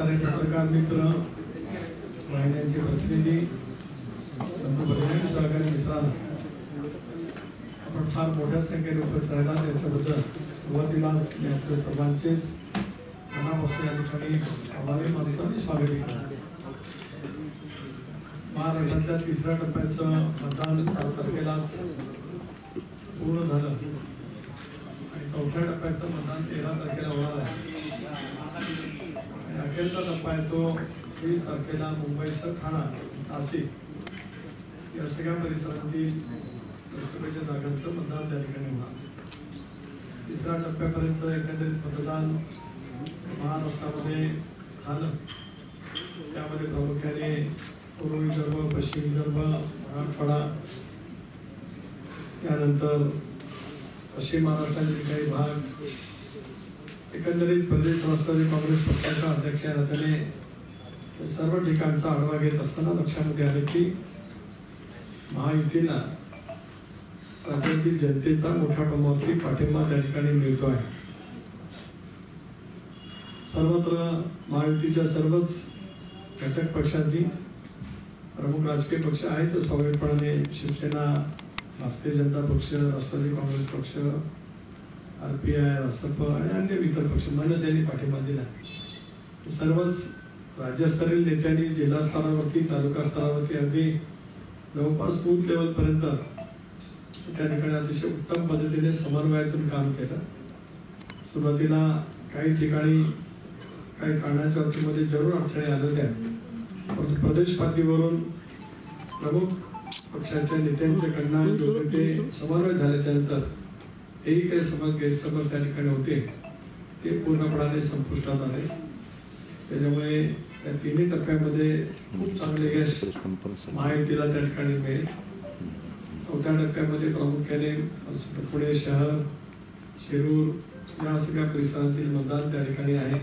सारे पत्रकार मित्र, वाहिन्यांचे प्रतिनिधी, सहकारी मित्रांनो, आपण फार मोठ्या संख्येने उपस्थित राहिला त्याच्याबद्दल सुरुवातीलाच मी आपल्या सर्वांचेच मनापासून या ठिकाणी आभारी मानतो आणि स्वागत करतो. महाराष्ट्राच्या तिसऱ्या टप्प्याचं मतदान 7 तारखेलाच पूर्ण झालं आणि चौथ्या टप्प्याचं मतदान 13 तारखेला होणार आहे. अखेरचा टप्पा आहे तो 20 तारखेला मुंबईसह ठाणा, नाशिक या सगळ्या परिसरातील लोकसभेच्या जागांचं मतदान त्या ठिकाणी होणार. तिसऱ्या टप्प्यापर्यंत एकंदरीत मतदान महाराष्ट्रामध्ये झालं. त्यामध्ये प्रामुख्याने पूर्व विदर्भ, पश्चिम विदर्भ, मराठवाडा, त्यानंतर पश्चिम महाराष्ट्रातील काही भाग, एकंदरीत प्रदेश राष्ट्रवादी काँग्रेस पक्षाच्या अध्यक्ष या नात्याने सर्व ठिकाणचा आढावा घेत असताना लक्षामध्ये आले की महायुतीला राज्यातील जनतेचा मोठ्या प्रमाणावरती पाठिंबा त्या ठिकाणी मिळतो आहे. सर्वत्र महायुतीच्या सर्वच घटक पक्षांनी, प्रमुख राजकीय पक्ष आहेत स्वाभाविकपणे, शिवसेना, भारतीय जनता पक्ष, राष्ट्रवादी काँग्रेस पक्ष, RPI, रासप आणि अन्य इतर पक्ष, मनसे यांनी पाठिंबा दिला. सर्वच राज्यस्तरीय नेत्यांनी जिल्हा स्तरावरती, तालुका स्तरावरती, अगदी जवळपास बूथ लेवलपर्यंत त्या ठिकाणी अतिशय उत्तम पद्धतीने समन्वयातून काम केलं. सुरुवातीला काही ठिकाणी काही कारणाच्या बाबतीमध्ये जरूर अडचणी आल्या होत्या, परंतु प्रदेश पातळीवरून प्रमुख पक्षाच्या नेत्यांच्याकडनं योग्य ते समन्वय झाल्याच्या नंतर हेही काही समज गैरसमज त्या ठिकाणी होते ते पूर्णपणाने संपुष्टात आले. त्याच्यामुळे या तिन्ही टप्प्यामध्ये खूप चांगले यश महायुतीला त्या ठिकाणी मिळेल. चौथ्या टप्प्यामध्ये प्रामुख्याने पुणे शहर, शिरूर या सगळ्या परिसरातील मतदान त्या ठिकाणी आहे.